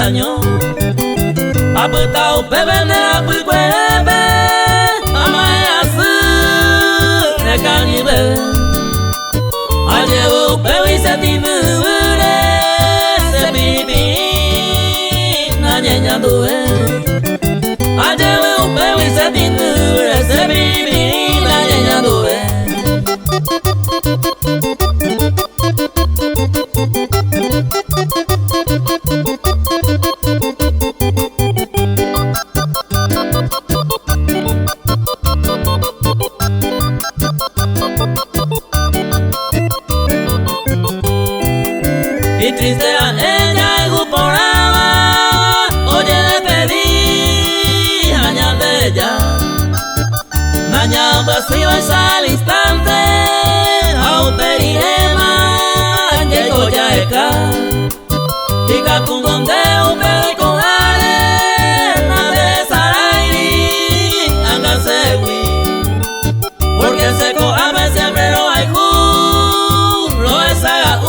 año apetao bebe ne apuquebe amayasu ne canibe añeo bebi se tinure se bibi nanya due añeo bebi se tinure se bibi nanya due y triste a ella y guporaba, oye le pedí añar de ella, mañana vacío es al instante, auterigema, llegó ya eka, y capungonde un pelico arena de sarairi, angasewi, porque se coame siempre lo hay lo es haga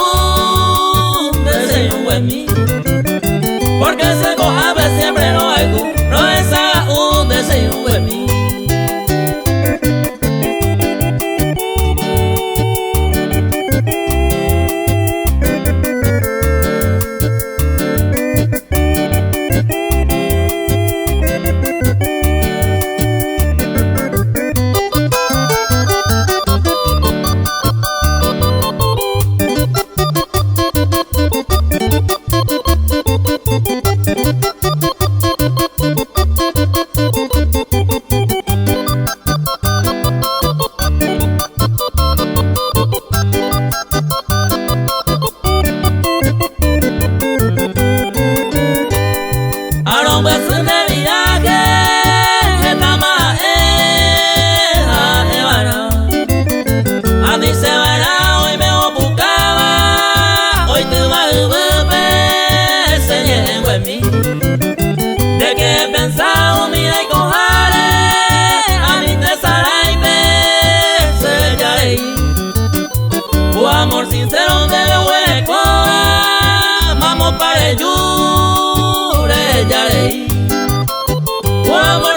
porque se cojabe siempre no hay no es un deseo de mí. De que pensaba mira y cojare a mi tesaraipe se yarei o amor sincero de hueco vamos para el yure yarei o amor